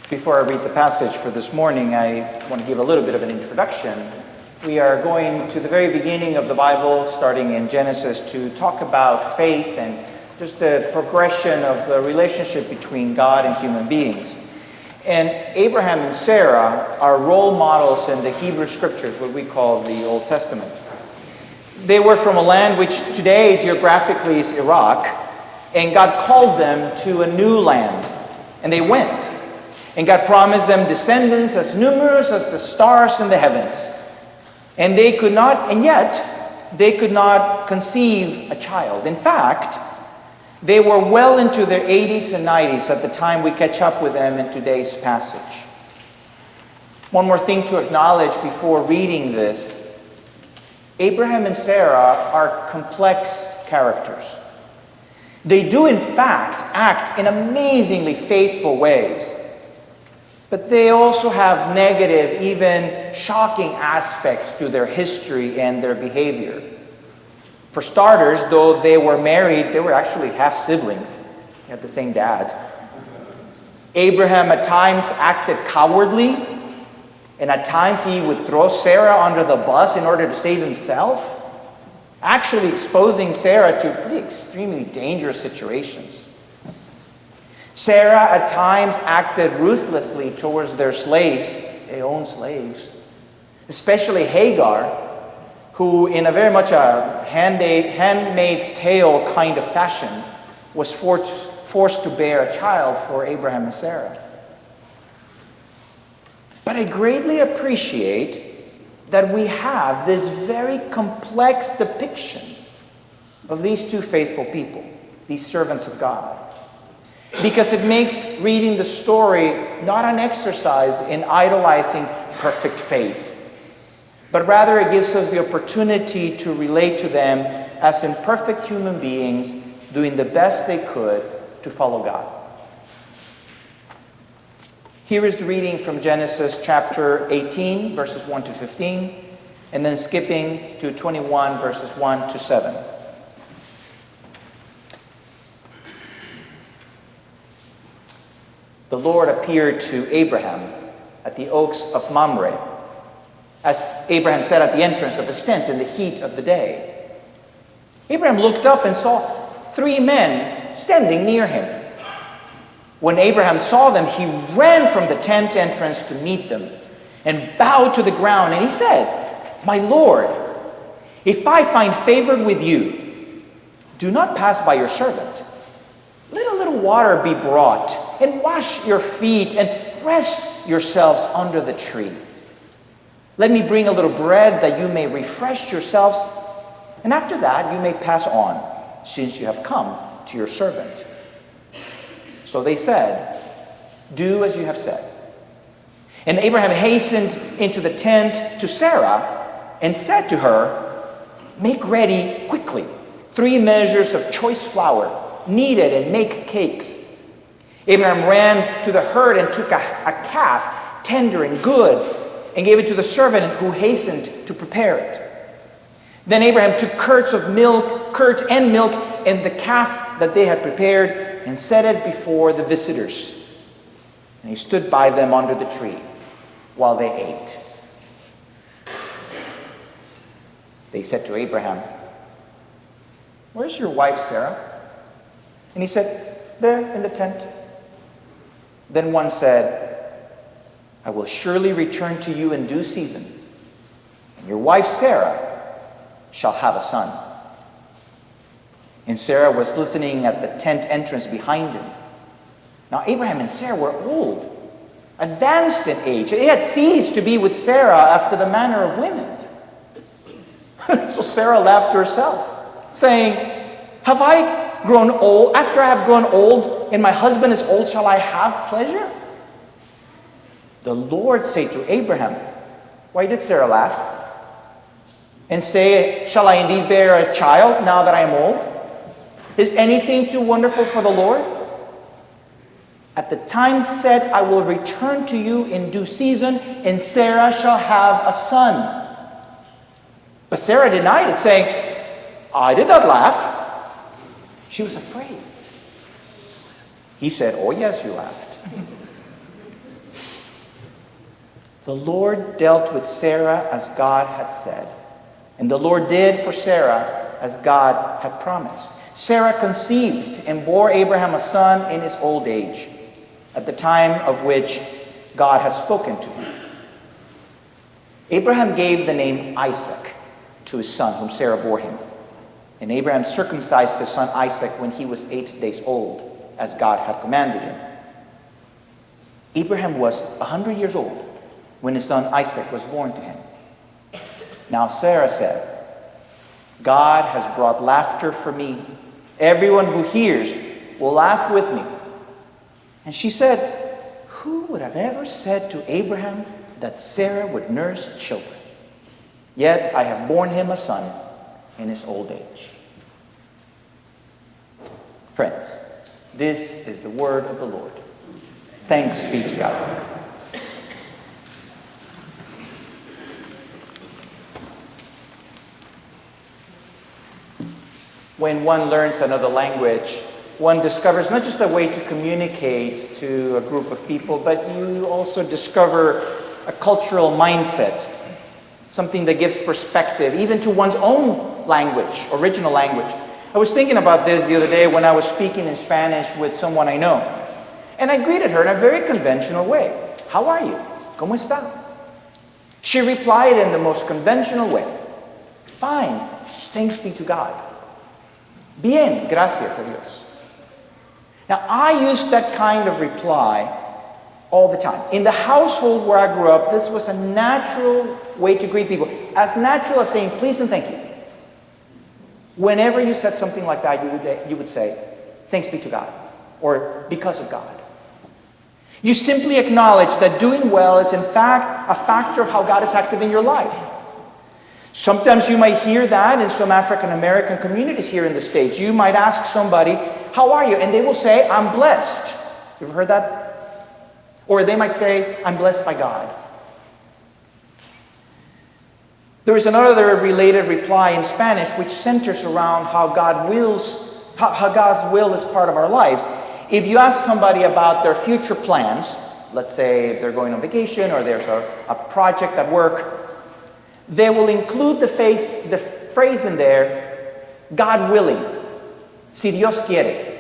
Before I read the passage for this morning, I want to give a little bit of an introduction. We are going to the very beginning of the Bible, starting in Genesis, to talk about faith and just the progression of the relationship between God and human beings. And Abraham and Sarah are role models in the Hebrew Scriptures, what we call the Old Testament. They were from a land which today geographically is Iraq, and God called them to a new land, and they went. And God promised them descendants as numerous as the stars in the heavens. And yet they could not conceive a child. In fact, they were well into their 80s and 90s at the time we catch up with them in today's passage. One more thing to acknowledge before reading this. Abraham and Sarah are complex characters. They do in fact act in amazingly faithful ways. But they also have negative, even shocking aspects to their history and their behavior. For starters, though they were married, they were actually half-siblings. They had the same dad. Abraham at times acted cowardly, and at times he would throw Sarah under the bus in order to save himself, actually exposing Sarah to pretty extremely dangerous situations. Sarah at times acted ruthlessly towards their slaves, their own slaves, especially Hagar, who in a very much a handmaid's tale kind of fashion was forced to bear a child for Abraham and Sarah. But I greatly appreciate that we have this very complex depiction of these two faithful people, these servants of God. Because it makes reading the story not an exercise in idolizing perfect faith, but rather it gives us the opportunity to relate to them as imperfect human beings doing the best they could to follow God. Here is the reading from Genesis chapter 18, verses 1 to 15, and then skipping to 21, verses 1 to 7. The Lord appeared to Abraham at the oaks of Mamre, as Abraham sat at the entrance of his tent in the heat of the day. Abraham looked up and saw 3 men standing near him. When Abraham saw them, he ran from the tent entrance to meet them and bowed to the ground, and he said, "My Lord, if I find favor with you, do not pass by your servant. Let a little water be brought, and wash your feet, and rest yourselves under the tree. Let me bring a little bread that you may refresh yourselves, and after that you may pass on, since you have come to your servant." So they said, "Do as you have said." And Abraham hastened into the tent to Sarah and said to her, "Make ready quickly 3 measures of choice flour, knead it and make cakes." Abraham ran to the herd and took a calf, tender and good, and gave it to the servant who hastened to prepare it. Then Abraham took curds and milk and the calf that they had prepared and set it before the visitors. And he stood by them under the tree while they ate. They said to Abraham, "Where's your wife, Sarah?" And he said, "There in the tent." Then one said, "I will surely return to you in due season, and your wife Sarah shall have a son." And Sarah was listening at the tent entrance behind him. Now Abraham and Sarah were old, advanced in age. They had ceased to be with Sarah after the manner of women. So Sarah laughed to herself, saying, "Have I grown old? After I have grown old, and my husband is old, shall I have pleasure?" The Lord said to Abraham, "Why did Sarah laugh? And say, shall I indeed bear a child now that I am old? Is anything too wonderful for the Lord? At the time set, I will return to you in due season, and Sarah shall have a son." But Sarah denied it, saying, "I did not laugh." She was afraid. He said, "Oh yes, you laughed." The Lord dealt with Sarah as God had said, and the Lord did for Sarah as God had promised. Sarah conceived and bore Abraham a son in his old age, at the time of which God had spoken to him. Abraham gave the name Isaac to his son, whom Sarah bore him. And Abraham circumcised his son Isaac when he was 8 days old, as God had commanded him. Abraham was 100 years old when his son Isaac was born to him. Now Sarah said, God has brought laughter for me. Everyone who hears will laugh with me. And she said, who would have ever said to Abraham that Sarah would nurse children? Yet I have borne him a son in his old age. Friends, this is the word of the Lord. Thanks be to God. When one learns another language, one discovers not just a way to communicate to a group of people, but you also discover a cultural mindset, something that gives perspective, even to one's own language, original language. I was thinking about this the other day when I was speaking in Spanish with someone I know. And I greeted her in a very conventional way. How are you? ¿Cómo está? She replied in the most conventional way. Fine, thanks be to God. Bien, gracias a Dios. Now, I used that kind of reply all the time. In the household where I grew up, this was a natural way to greet people. As natural as saying please and thank you. Whenever you said something like that, you would say, thanks be to God, or because of God. You simply acknowledge that doing well is in fact a factor of how God is active in your life. Sometimes you might hear that in some African American communities here in the States. You might ask somebody, how are you? And they will say, I'm blessed. You ever heard that? Or they might say, I'm blessed by God. There is another related reply in Spanish which centers around how God's will is part of our lives. If you ask somebody about their future plans, let's say they're going on vacation or there's a project at work, they will include the phrase in there, God willing, si Dios quiere.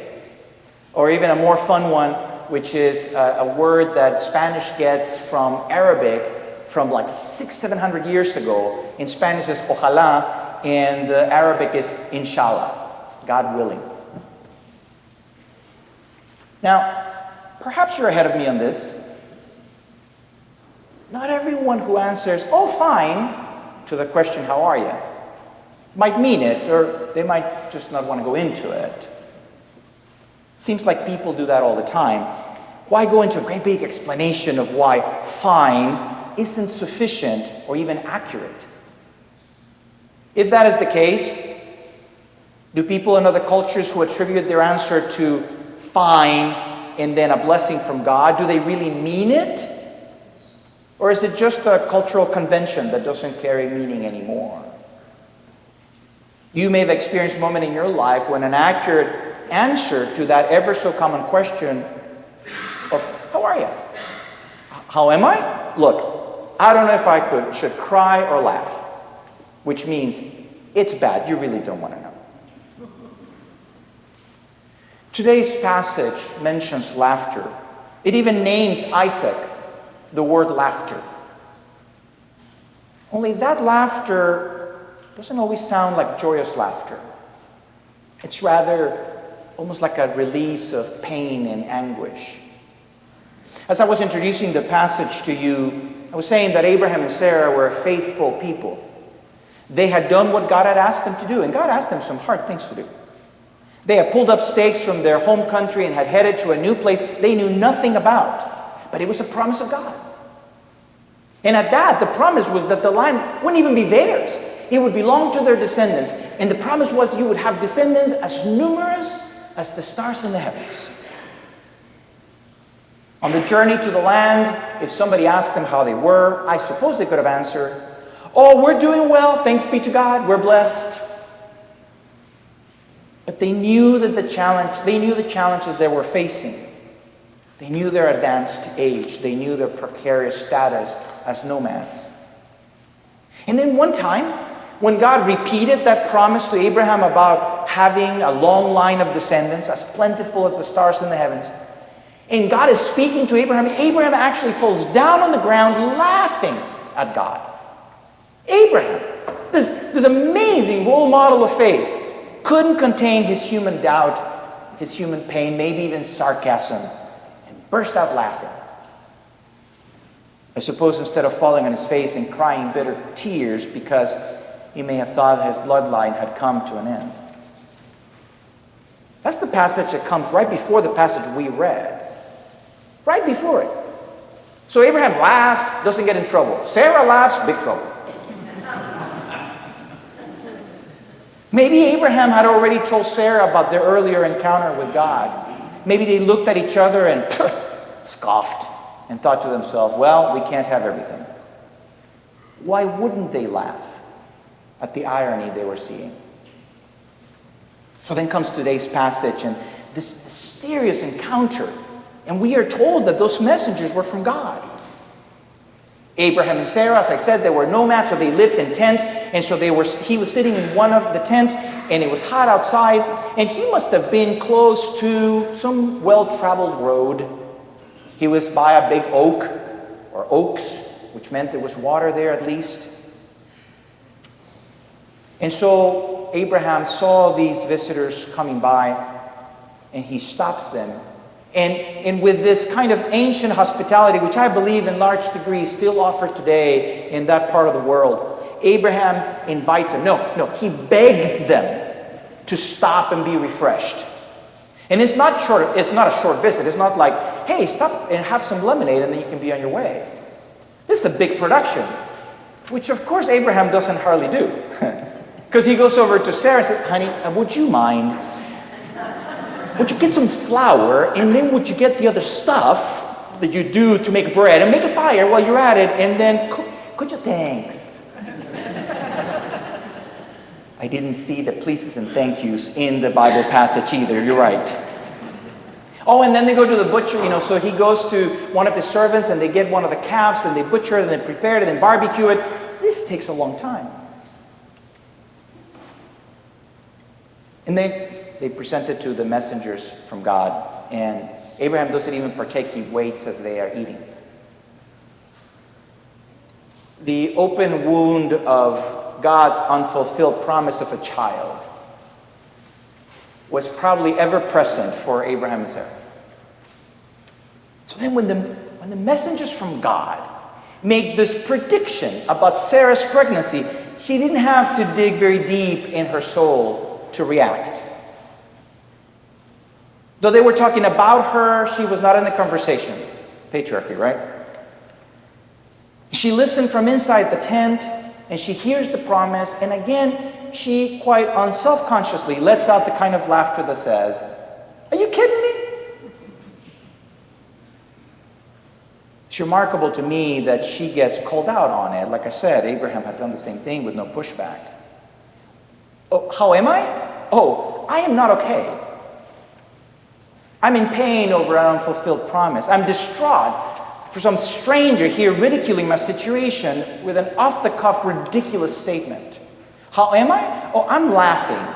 Or even a more fun one, which is a word that Spanish gets from Arabic from like 600-700 years ago. In Spanish is ojalá, and the Arabic is inshallah, God willing. Now, perhaps you're ahead of me on this. Not everyone who answers, oh, fine, to the question, how are you, might mean it, or they might just not want to go into it. Seems like people do that all the time. Why go into a great big explanation of why fine isn't sufficient or even accurate? If that is the case, do people in other cultures who attribute their answer to fine and then a blessing from God, do they really mean it? Or is it just a cultural convention that doesn't carry meaning anymore? You may have experienced a moment in your life when an accurate answer to that ever so common question of, how are you? How am I? Look, I don't know if I should cry or laugh, which means it's bad. You really don't want to know. Today's passage mentions laughter. It even names Isaac the word laughter. Only that laughter doesn't always sound like joyous laughter. It's rather almost like a release of pain and anguish. As I was introducing the passage to you, I was saying that Abraham and Sarah were faithful people. They had done what God had asked them to do, and God asked them some hard things to do. They had pulled up stakes from their home country and had headed to a new place they knew nothing about. But it was a promise of God. And at that, the promise was that the land wouldn't even be theirs. It would belong to their descendants. And the promise was you would have descendants as numerous as the stars in the heavens. On the journey to the land, if somebody asked them how they were, I suppose they could have answered, oh, we're doing well, thanks be to God, we're blessed. But they knew that the challenges they were facing. They knew their advanced age. They knew their precarious status as nomads. And then one time, when God repeated that promise to Abraham about having a long line of descendants, as plentiful as the stars in the heavens, and God is speaking to Abraham, Abraham actually falls down on the ground laughing at God. Abraham, this amazing role model of faith, couldn't contain his human doubt, his human pain, maybe even sarcasm, and burst out laughing. I suppose instead of falling on his face and crying bitter tears because he may have thought his bloodline had come to an end. That's the passage that comes right before the passage we read. Right before it. So Abraham laughs, doesn't get in trouble. Sarah laughs, big trouble. Maybe Abraham had already told Sarah about their earlier encounter with God. Maybe they looked at each other and scoffed and thought to themselves, well, we can't have everything. Why wouldn't they laugh at the irony they were seeing? So then comes today's passage and this mysterious encounter. And we are told that those messengers were from God. Abraham and Sarah, as I said, they were nomads, so they lived in tents. And so he was sitting in one of the tents, and it was hot outside. And he must have been close to some well-traveled road. He was by a big oak, or oaks, which meant there was water there at least. And so Abraham saw these visitors coming by, and he stops them. And with this kind of ancient hospitality, which I believe in large degree is still offered today in that part of the world, Abraham invites them. No, he begs them to stop and be refreshed. And it's not a short visit. It's not like, hey, stop and have some lemonade and then you can be on your way. This is a big production, which of course Abraham doesn't hardly do. Because he goes over to Sarah and says, honey, would you mind? Would you get some flour, and then would you get the other stuff that you do to make bread, and make a fire while you're at it, and then could you thanks? I didn't see the pleases and thank yous in the Bible passage either, you're right. Oh, and then they go to the butcher, so he goes to one of his servants, and they get one of the calves, and they butcher it, and they prepare it, and then barbecue it. This takes a long time. And they present it to the messengers from God. And Abraham doesn't even partake. He waits as they are eating. The open wound of God's unfulfilled promise of a child was probably ever present for Abraham and Sarah. So then when the messengers from God make this prediction about Sarah's pregnancy, she didn't have to dig very deep in her soul to react. Though they were talking about her, she was not in the conversation. Patriarchy, right? She listened from inside the tent, and she hears the promise, and again, she quite unselfconsciously lets out the kind of laughter that says, are you kidding me? It's remarkable to me that she gets called out on it. Like I said, Abraham had done the same thing with no pushback. Oh, how am I? Oh, I am not okay. I'm in pain over an unfulfilled promise. I'm distraught for some stranger here ridiculing my situation with an off-the-cuff, ridiculous statement. How am I? Oh, I'm laughing.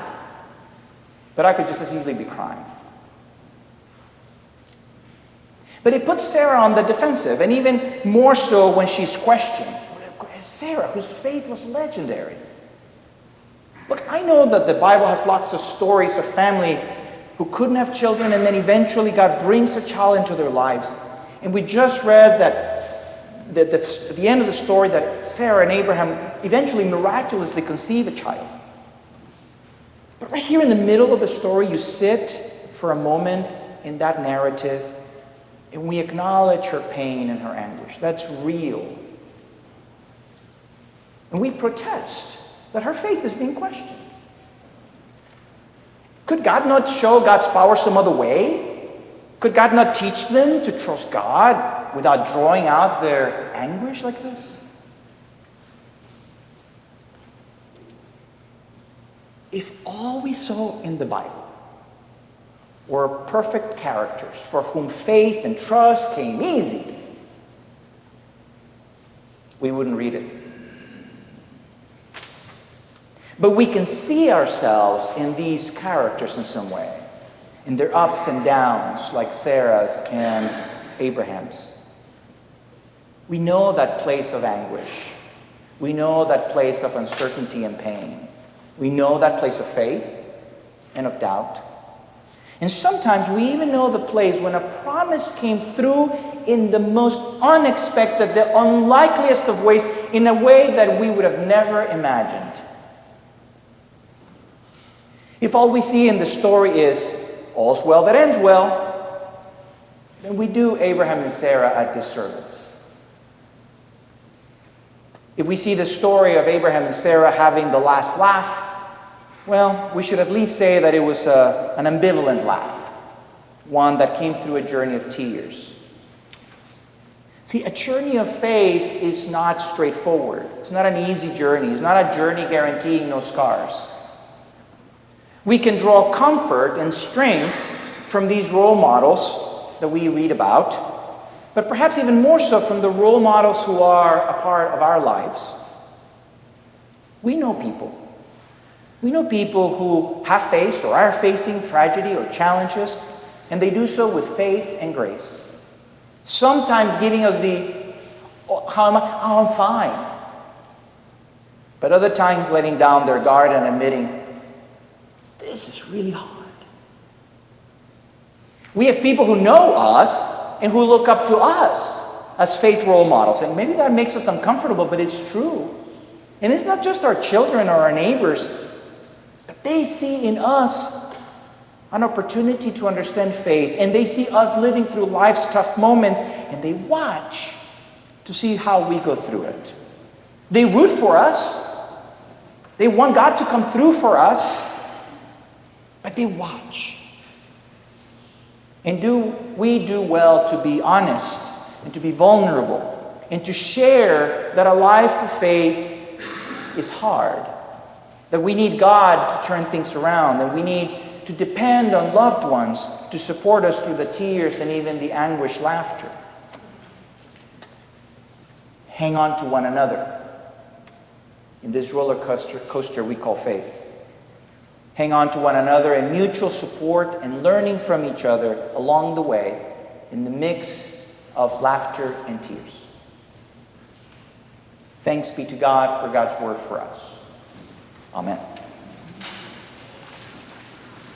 But I could just as easily be crying. But it puts Sarah on the defensive, and even more so when she's questioned. Sarah, whose faith was legendary. Look, I know that the Bible has lots of stories of family who couldn't have children, and then eventually God brings a child into their lives. And we just read that at the end of the story that Sarah and Abraham eventually miraculously conceive a child. But right here in the middle of the story, you sit for a moment in that narrative, and we acknowledge her pain and her anguish. That's real. And we protest that her faith is being questioned. Could God not show God's power some other way? Could God not teach them to trust God without drawing out their anguish like this? If all we saw in the Bible were perfect characters for whom faith and trust came easy, we wouldn't read it. But we can see ourselves in these characters in some way, in their ups and downs, like Sarah's and Abraham's. We know that place of anguish. We know that place of uncertainty and pain. We know that place of faith and of doubt. And sometimes we even know the place when a promise came through in the most unexpected, the unlikeliest of ways, in a way that we would have never imagined. If all we see in the story is all's well that ends well, then we do Abraham and Sarah a disservice. If we see the story of Abraham and Sarah having the last laugh, well, we should at least say that it was an ambivalent laugh, one that came through a journey of tears. See, a journey of faith is not straightforward. It's not an easy journey. It's not a journey guaranteeing no scars. We can draw comfort and strength from these role models that we read about, but perhaps even more so from the role models who are a part of our lives. We know people. We know people who have faced or are facing tragedy or challenges, and they do so with faith and grace. Sometimes giving us I'm fine. But other times letting down their guard and admitting, this is really hard. We have people who know us and who look up to us as faith role models. And maybe that makes us uncomfortable, but it's true. And it's not just our children or our neighbors, but they see in us an opportunity to understand faith. And they see us living through life's tough moments, and they watch to see how we go through it. They root for us. They want God to come through for us. But they watch. And we do well to be honest and to be vulnerable and to share that a life of faith is hard, that we need God to turn things around, that we need to depend on loved ones to support us through the tears and even the anguished laughter. Hang on to one another in this roller coaster we call faith. Hang on to one another in mutual support and learning from each other along the way in the mix of laughter and tears. Thanks be to God for God's word for us. Amen.